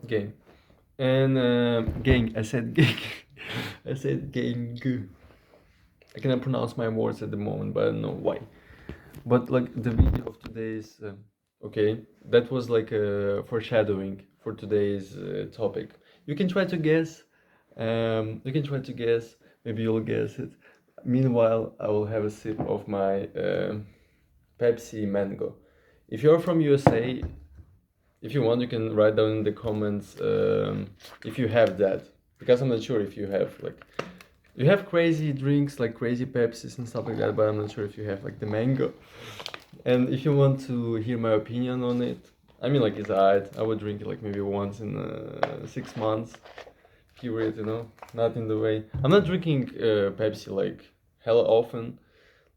gang. And gang, I said gang. I said gang. I cannot pronounce my words at the moment, but I don't know why. But like the video of today's, okay, that was like a foreshadowing for today's topic. You can try to guess. You can try to guess. Maybe you'll guess it. Meanwhile, I will have a sip of my Pepsi Mango. If you're from USA, if you want, you can write down in the comments if you have that, because I'm not sure if you have like you have crazy drinks like crazy Pepsis and stuff like that, but I'm not sure if you have like the mango. And if you want to hear my opinion on it, I mean, like, it's alright. I would drink it like maybe once in 6 months period, not in the way. I'm not drinking Pepsi like hella often.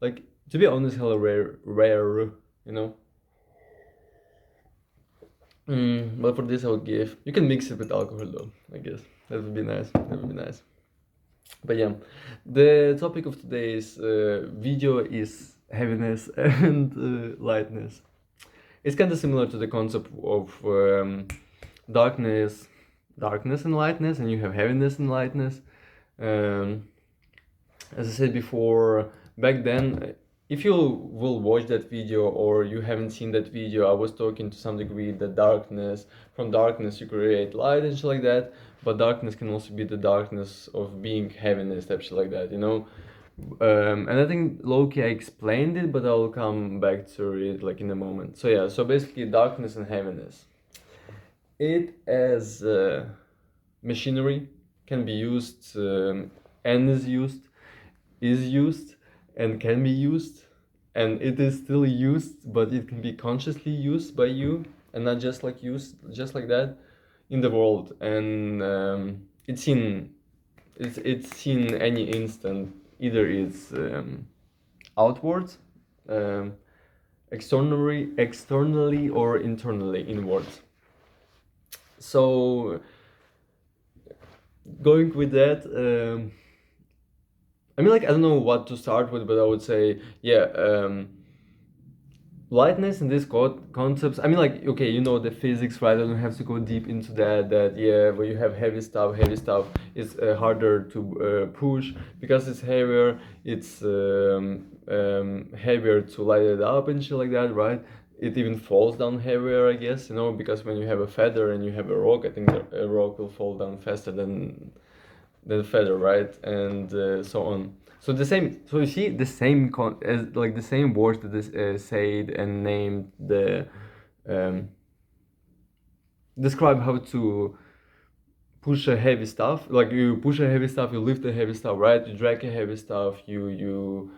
Like, to be honest, hella rare, you know. But for this, I would give. You can mix it with alcohol though, I guess. That would be nice. That would be nice. But yeah, the topic of today's video is heaviness and lightness. It's kind of similar to the concept of darkness, darkness and lightness, and you have heaviness and lightness. Um, as I said before, back then, if you will watch that video or you haven't seen that video, I was talking to some degree that darkness, from darkness you create light and shit like that, but darkness can also be the darkness of being heaviness, type shit like that, and I think low-key I explained it, but I'll come back to it like in a moment. So yeah, so basically darkness and heaviness. It as machinery can be used and is used and can be used, and it is still used, but it can be consciously used by you and not just like used just like that in the world. And it's in any instant. Either it's outwards, externally or internally, inwards. So going with that, I mean, like, I don't know what to start with, but I would say, yeah, lightness and these concepts. I mean, like, okay, the physics, right? I don't have to go deep into that, yeah, when you have heavy stuff is harder to push because it's heavier. It's heavier to light it up and shit like that, right? It even falls down heavier, I guess, because when you have a feather and you have a rock, I think a rock will fall down faster than a feather, right? And so on. So the same. So you see the same as like the same words that is said and named the describe how to push a heavy stuff. Like, you push a heavy stuff, you lift a heavy stuff, right? You drag a heavy stuff, you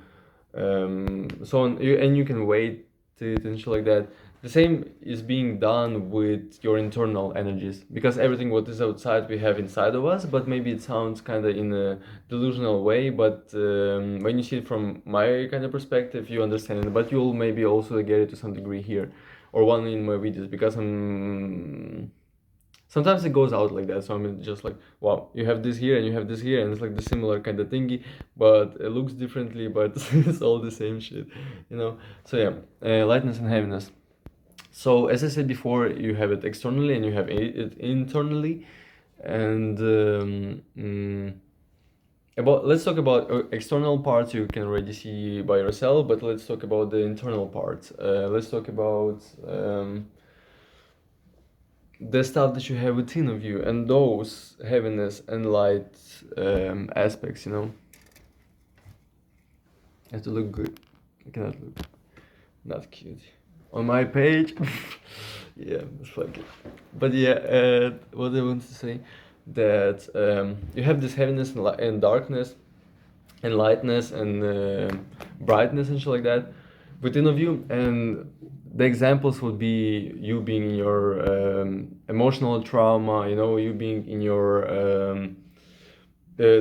so on, and you can weight it and shit like that. The same is being done with your internal energies, because everything what is outside we have inside of us, but maybe it sounds kind of in a delusional way, but when you see it from my kind of perspective, you understand it. But you'll maybe also get it to some degree here or one in my videos, because sometimes it goes out like that. So I'm just like, wow, you have this here and you have this here, and it's like the similar kind of thingy, but it looks differently, but it's all the same shit. So yeah, lightness and heaviness. So as I said before, you have it externally and you have it internally. And let's talk about external parts you can already see by yourself, but let's talk about the internal parts. Let's talk about the stuff that you have within of you, and those heaviness and light aspects. I have to look good. I cannot look not cute on my page. Yeah, it's fuck it. But yeah, what I want to say, that you have this heaviness and darkness and lightness and brightness and shit like that within of you. And the examples would be you being in your emotional trauma, you being in your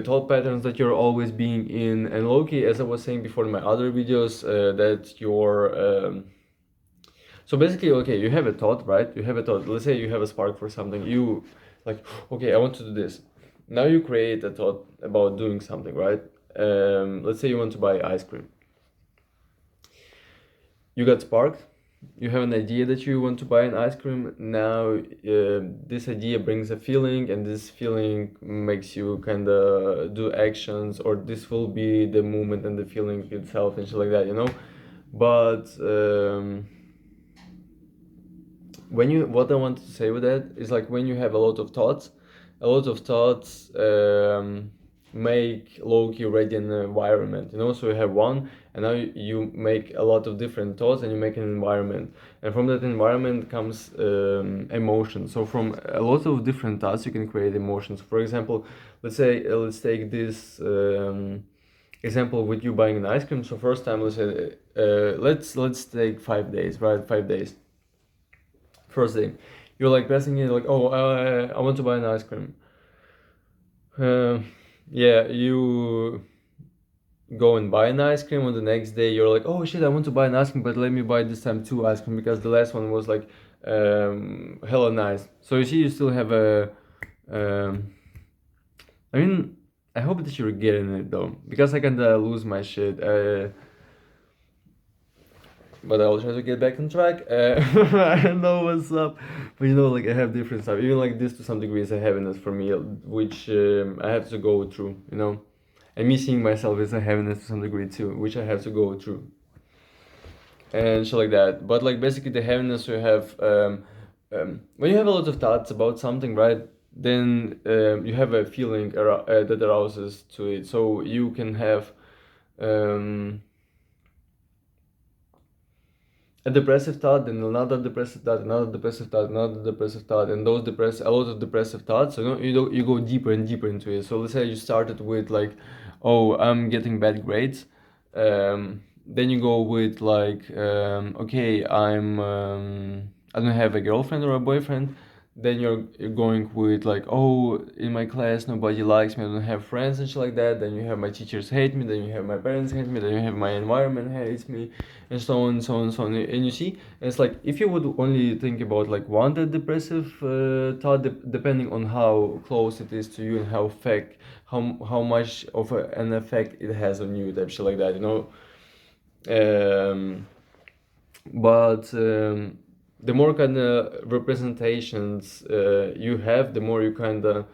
thought patterns that you're always being in. And low-key, as I was saying before in my other videos, that you're so basically, okay, you have a thought, right? You have a thought. Let's say you have a spark for something. You like, okay, I want to do this. Now you create a thought about doing something, right? Let's say you want to buy ice cream. You got sparked. you have an idea that you want to buy an ice cream. Now this idea brings a feeling, and this feeling makes you kind of do actions, or this will be the moment and the feeling itself and shit like that, you know. But when you, what I want to say with that is like when you have a lot of thoughts, make low-key ready an environment, you know. So you have one, and now you make a lot of different thoughts, and you make an environment, and from that environment comes emotion. So from a lot of different thoughts you can create emotions. For example, let's say let's take this example with you buying an ice cream. So first time, let's say let's take 5 days, right? 5 days. First day, you're like passing it, like, oh, I want to buy an ice cream. Yeah, you go and buy an ice cream. On the next day, you're like, oh shit, I want to buy an ice cream, but let me buy this time 2 ice cream because the last one was like hella nice. So you see, you still have a. I mean, I hope that you're getting it though, because I kinda lose my shit. But I'll try to get back on track. I don't know what's up, but you know, like I have different stuff. Even like this, to some degree, is a heaviness for me, which I have to go through. You know, and me seeing myself is a heaviness to some degree too, which I have to go through, and shit like that. But like basically, the heaviness you have when you have a lot of thoughts about something, right? Then you have a feeling that arouses to it. So you can have. Um, a depressive thought, then another depressive thought, another depressive thought, another depressive thought, and those a lot of depressive thoughts. So you go deeper and deeper into it. So let's say you started with like, oh, I'm getting bad grades. Then you go with like, okay, I don't have a girlfriend or a boyfriend. Then you're going with like, oh, in my class nobody likes me, I don't have friends and shit like that. Then you have my teachers hate me, then you have my parents hate me, then you have my environment hates me, and so on, so on, so on. And you see, it's like if you would only think about like one depressive thought, depending on how close it is to you and how much of an effect it has on you, type shit like that, you know. But the more kind of representations you have, the more you kind of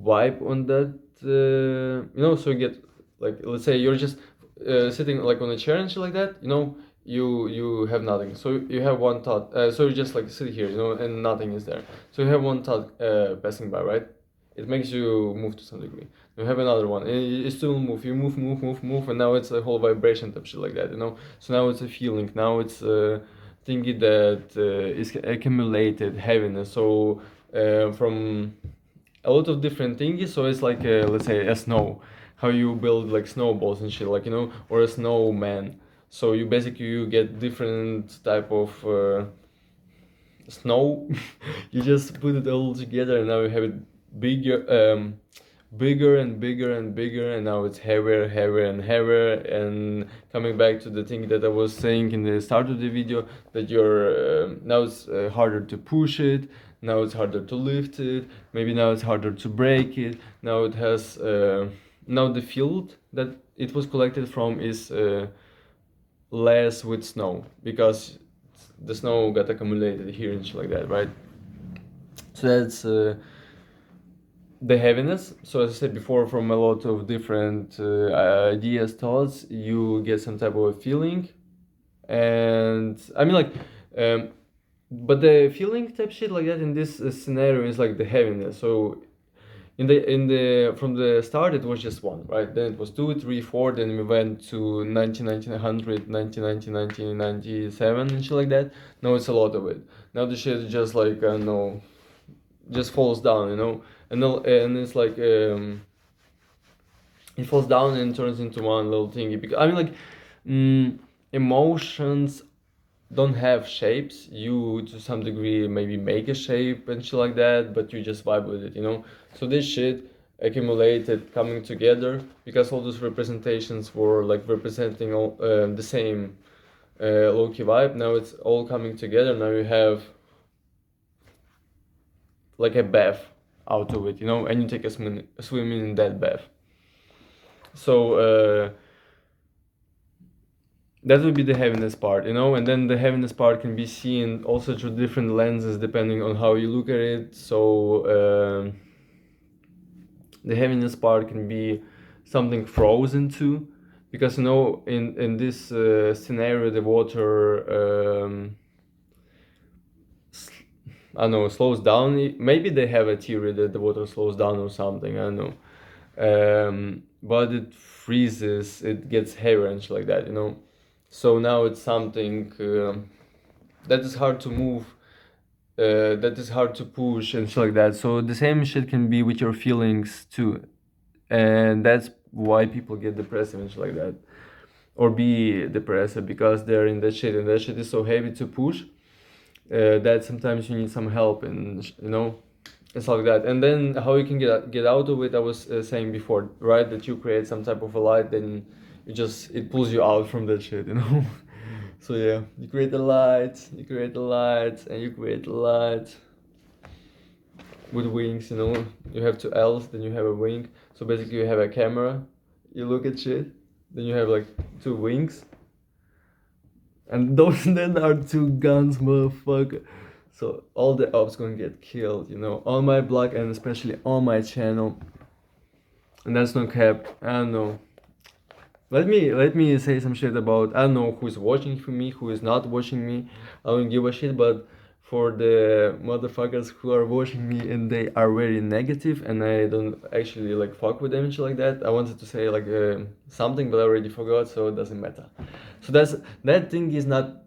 vibe on that, you know. So you get like, let's say you're just sitting like on a chair and shit like that, you know. You have nothing, so you have one thought, so you just like sit here, you know, and nothing is there. So you have one thought passing by, right? It makes you move to some degree. You have another one, and you still move. You move, and now it's a whole vibration type shit like that, you know. So now it's a feeling. Now it's thingy that is accumulated heaviness. So from a lot of different things. So it's like let's say a snow, how you build like snowballs and shit, like, you know, or a snowman. So you basically you get different type of snow. You just put it all together, and now you have it bigger, bigger and bigger and bigger, and now it's heavier, heavier and heavier. And coming back to the thing that I was saying in the start of the video, that you're now it's harder to push it, now it's harder to lift it, maybe now it's harder to break it. Now it has now the field that it was collected from is less with snow, because the snow got accumulated here and shit like that, right? So that's the heaviness. So as I said before, from a lot of different ideas, thoughts, you get some type of a feeling. And I mean, like, but the feeling type shit like that in this scenario is like the heaviness. So in the from the start it was just one, right? Then it was 2, 3, 4, then we went to 90, 1900, 1990, 1997 and shit like that. Now it's a lot of it. Now the shit is just like, I don't know, just falls down, you know. And it's like it falls down and turns into one little thingy. Because I mean, like, emotions don't have shapes. You to some degree maybe make a shape and shit like that, but you just vibe with it, you know. So this shit accumulated, coming together, because all those representations were like representing all the same low-key vibe. Now it's all coming together. Now you have like a bath out of it, you know, and you take a swim in that bath. So that would be the heaviness part, and then the heaviness part can be seen also through different lenses depending on how you look at it. So the heaviness part can be something frozen too, because in this scenario the water I don't know, slows down. Maybe they have a theory that the water slows down or something, I don't know. But it freezes, it gets heavier and shit like that, so now it's something that is hard to move, that is hard to push and shit like that. So the same shit can be with your feelings too, and that's why people get depressive and shit like that, or be depressive, because they're in that shit, and that shit is so heavy to push that sometimes you need some help, and it's like that. And then how you can get out of it, I was saying before, right, that you create some type of a light, then it pulls you out from that shit. So yeah, you create the light, and you create the light with wings. You have two L's, then you have a wing. So basically you have a camera, you look at shit, then you have like two wings, and those then are two guns, motherfucker. So all the ops gonna get killed, on my blog and especially on my channel. And that's no cap. I don't know. Let me say some shit about, I don't know who's watching for me, who is not watching me. I don't give a shit, but for the motherfuckers who are watching me and they are very negative and I don't actually like fuck with them and shit like that, I wanted to say like something, but I already forgot, so it doesn't matter. So that thing is not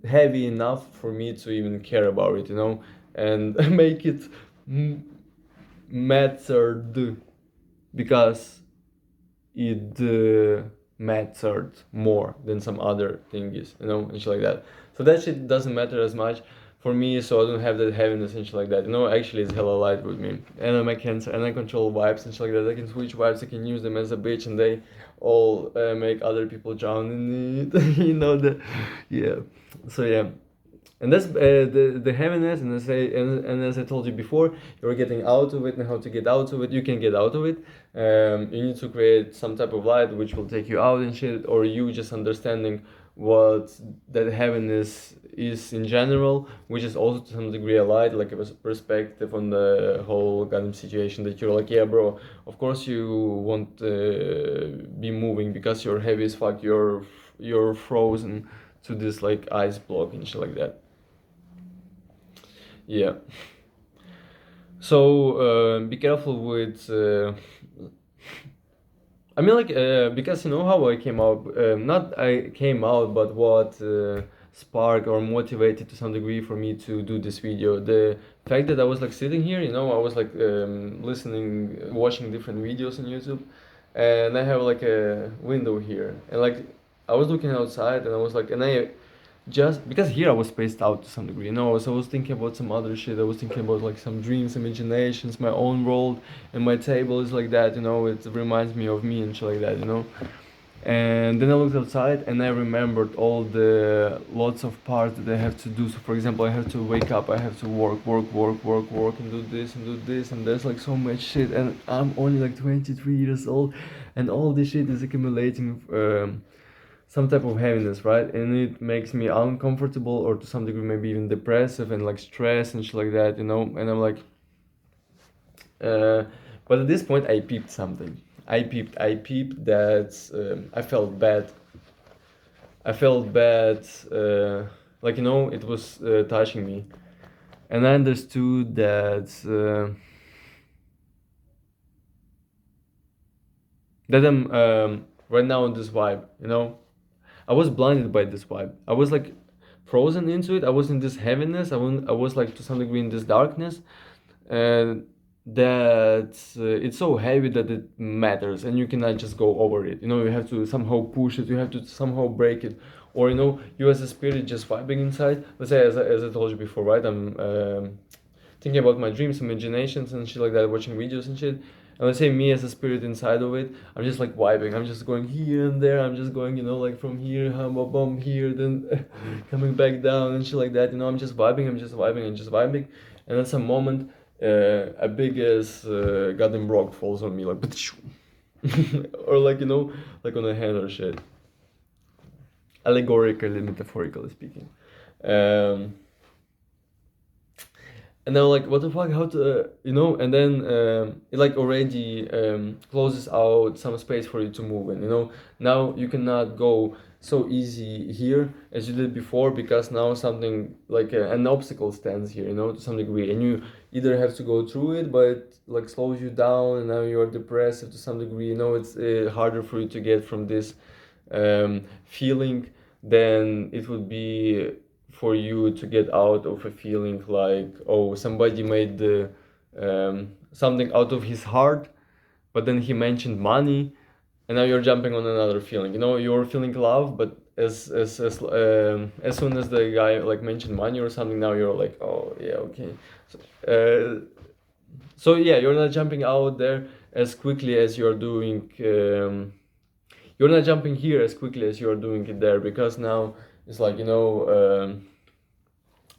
heavy enough for me to even care about it, and make it mattered, because it mattered more than some other things, and shit like that. So that shit doesn't matter as much for me, so I don't have that heaviness and shit like that. Actually it's hella light with me, and I'm a Cancer, and I control vibes and shit like that. I can switch vibes, I can use them as a bitch, and they all make other people drown in it. Yeah. So yeah, and that's the heaviness, and as I told you before, you're getting out of it, and how to get out of it. You can get out of it. You need to create some type of light which will take you out and shit, or you just understanding what that heaviness is in general, which is also to some degree a light, like a perspective on the whole goddamn situation, that you're like, yeah, bro, of course you won't be moving because you're heavy as fuck, you're frozen to this like ice block and shit like that. Yeah. So be careful with I mean, like, because how I came out, not I came out, but what sparked or motivated to some degree for me to do this video. The fact that I was like sitting here, I was like listening, watching different videos on YouTube, and I have like a window here, and like I was looking outside, and I was like, and I just because here I was spaced out to some degree, so I was thinking about some other shit. I was thinking about like some dreams, imaginations, my own world, and my table is like that, it reminds me of me and shit like that, and then I looked outside and I remembered all the lots of parts that I have to do. So for example, I have to wake up, I have to work, and do this and do this, and there's like so much shit, and I'm only like 23 years old, and all this shit is accumulating some type of heaviness, right? And it makes me uncomfortable, or to some degree maybe even depressive and like stress and shit like that, and I'm like but at this point I peeped something. I peeped that I felt bad. Like it was touching me, and I understood that I'm right now on this vibe, I was blinded by this vibe. I was like frozen into it. I was in this heaviness. I was like to some degree in this darkness, and that it's so heavy that it matters, and you cannot just go over it. You have to somehow push it. You have to somehow break it, or you as a spirit just vibing inside. Let's say, as I told you before, right? I'm thinking about my dreams, imaginations, and shit like that, watching videos and shit. And let's say me as a spirit inside of it, I'm just like vibing. I'm just going here and there. I'm just going, like from here, hum, here, then coming back down and shit like that. I'm just vibing. I'm just vibing. And at some moment, a big ass goddamn rock falls on me, like, or like like on a hand or shit. allegorically, metaphorically speaking. Um, and then like, what the fuck, how to, and then it like already closes out some space for you to move in, now you cannot go so easy here as you did before, because now something like an obstacle stands here, to some degree, and you either have to go through it, but it like slows you down, and now you're depressive to some degree, it's harder for you to get from this feeling than it would be for you to get out of a feeling like, oh, somebody made something out of his heart, but then he mentioned money, and now you're jumping on another feeling. You're feeling love, but as soon as the guy like mentioned money or something, now you're like, oh yeah, okay. So yeah, you're not jumping out there as quickly as you're doing. You're not jumping here as quickly as you're doing it there, because now it's like,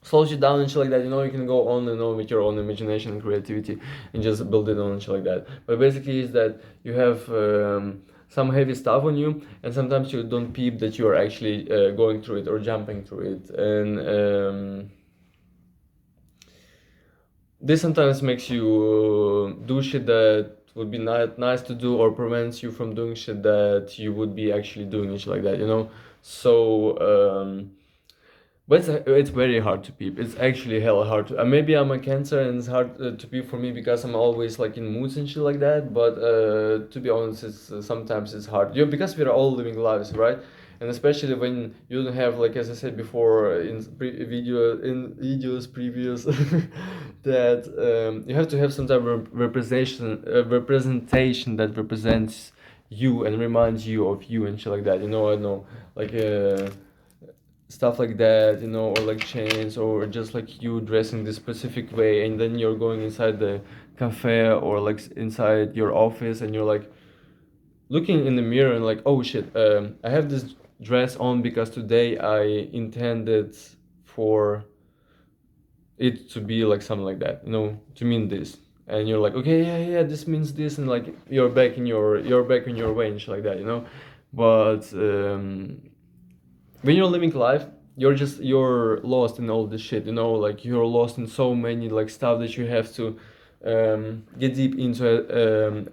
slows you down and shit like that. You can go on and on with your own imagination and creativity and just build it on and shit like that. But basically is that you have some heavy stuff on you, and sometimes you don't peep that you are actually going through it or jumping through it. And this sometimes makes you do shit that would be not nice to do, or prevents you from doing shit that you would be actually doing and shit like that. So but it's very hard to peep. It's actually hella hard to. Maybe I'm a Cancer and it's hard to peep for me because I'm always like in moods and shit like that. But to be honest, it's sometimes it's hard. Because we're all living lives, right? And especially when you don't have, like as I said before in videos previous, that you have to have some type of representation that represents you and reminds you of you and shit like that. I know, like. Stuff like that, or like chains, or just like you dressing this specific way, and then you're going inside the cafe or like inside your office, and you're like looking in the mirror and like, oh shit, I have this dress on because today I intended for it to be like something like that, to mean this. And you're like, okay, yeah, this means this, and like you're back in your way and shit like that. But when you're living life, you're lost in all this shit, like you're lost in so many like stuff that you have to get deep into it,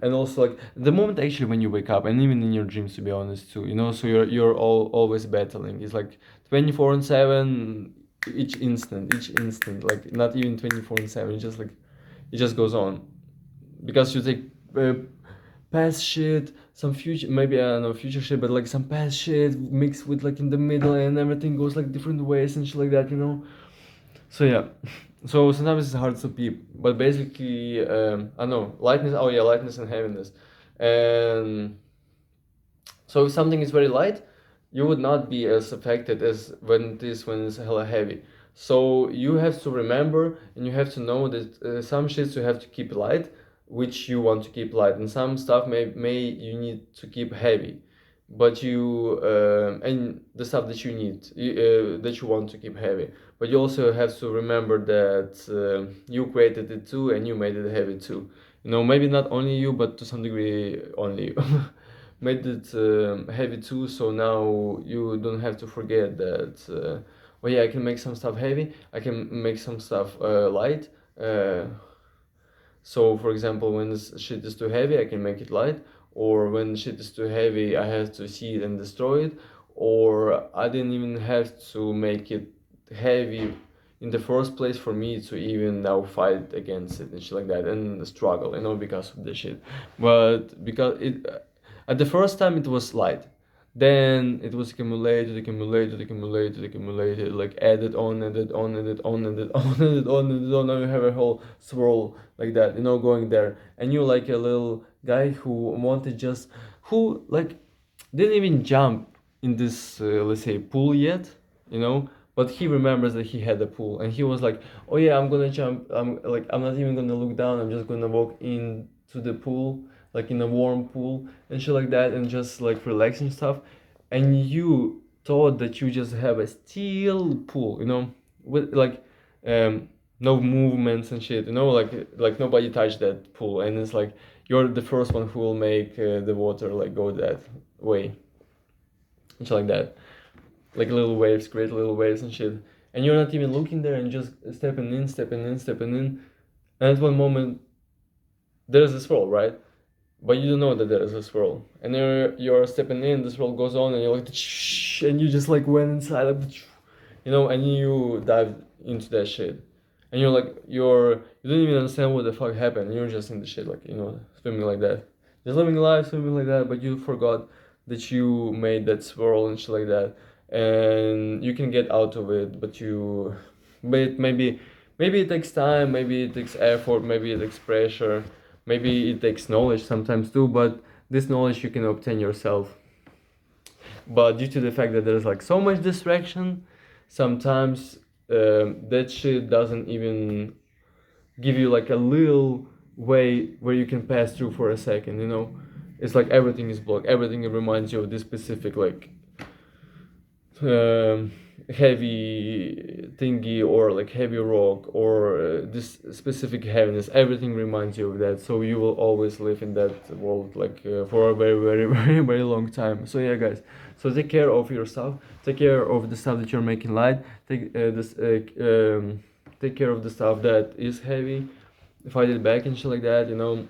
and also like the moment actually when you wake up, and even in your dreams, to be honest too, so you're always battling. It's like 24/7, each instant, like not even 24/7, just like it just goes on, because you take past shit, some future, maybe I don't know future shit, but like some past shit mixed with like in the middle, and everything goes like different ways and shit like that. So yeah, so sometimes it's hard to peep, but basically, I know lightness. Oh yeah, lightness and heaviness, and so if something is very light, you would not be as affected as when it's hella heavy. So you have to remember, and you have to know that some shits you have to keep light, which you want to keep light, and some stuff may you need to keep heavy, but you and the stuff that you need that you want to keep heavy, but you also have to remember that you created it too, and you made it heavy too. Maybe not only you, but to some degree only you. Made it heavy too, so now you don't have to forget that oh yeah, I can make some stuff heavy, I can make some stuff light. So for example, when this shit is too heavy, I can make it light, or when shit is too heavy, I have to see it and destroy it, or I didn't even have to make it heavy in the first place for me to even now fight against it and shit like that, and struggle, because of the shit. But because it at the first time it was light, then it was accumulated, like added on, added on, added on, added on, added on, added on. Now you have a whole swirl like that, going there, and you're like a little guy who like didn't even jump in this let's say pool yet, but he remembers that he had a pool, and he was like, oh yeah, I'm gonna jump, I'm not even gonna look down, I'm just gonna walk into the pool, like in a warm pool and shit like that, and just like relaxing stuff. And you thought that you just have a still pool, with like no movements and shit, like nobody touched that pool, and it's like you're the first one who will make the water like go that way and shit like that. like little waves, create little waves and shit, and you're not even looking there and just stepping in, stepping in, stepping in, and at one moment there's a swirl, right? But you don't know that there is a swirl, and you're stepping in, the swirl goes on, and you're like, and you just like went inside, like, you know, and you dive into that shit, and you're like, you don't even understand what the fuck happened. You're just in the shit, like, you know, swimming like that, just living life, swimming like that, but you forgot that you made that swirl and shit like that, and you can get out of it, but maybe it takes time, maybe it takes effort, maybe it takes pressure. Maybe it takes knowledge sometimes too, but this knowledge you can obtain yourself. But due to the fact that there's like so much distraction, sometimes that shit doesn't even give you like a little way where you can pass through for a second, you know? It's like everything is blocked, everything reminds you of this specific like heavy thingy or like heavy rock or this specific heaviness. Everything reminds you of that, so you will always live in that world like for a very very very very long time. So yeah guys, so take care of yourself, take care of the stuff that you're making light, take care of the stuff that is heavy, fight it back and shit like that, you know.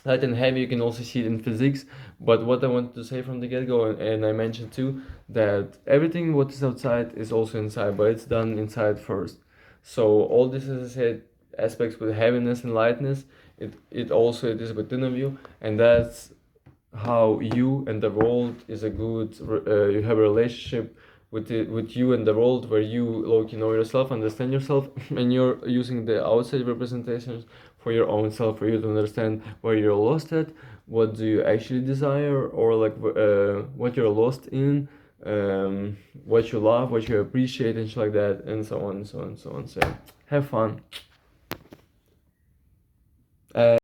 Light and heavy, you can also see it in physics, but what I wanted to say from the get-go, and I mentioned too, that everything what is outside is also inside, but it's done inside first. So all this, as I said, aspects with heaviness and lightness, it also it is within of you, and that's how you and the world is a good you have a relationship with you and the world, where you like, you know yourself, understand yourself, and you're using the outside representations for your own self, for you to understand where you're lost at, what do you actually desire, or like what you're lost in, what you love, what you appreciate and shit like that, and so on and so on and so on. So have fun.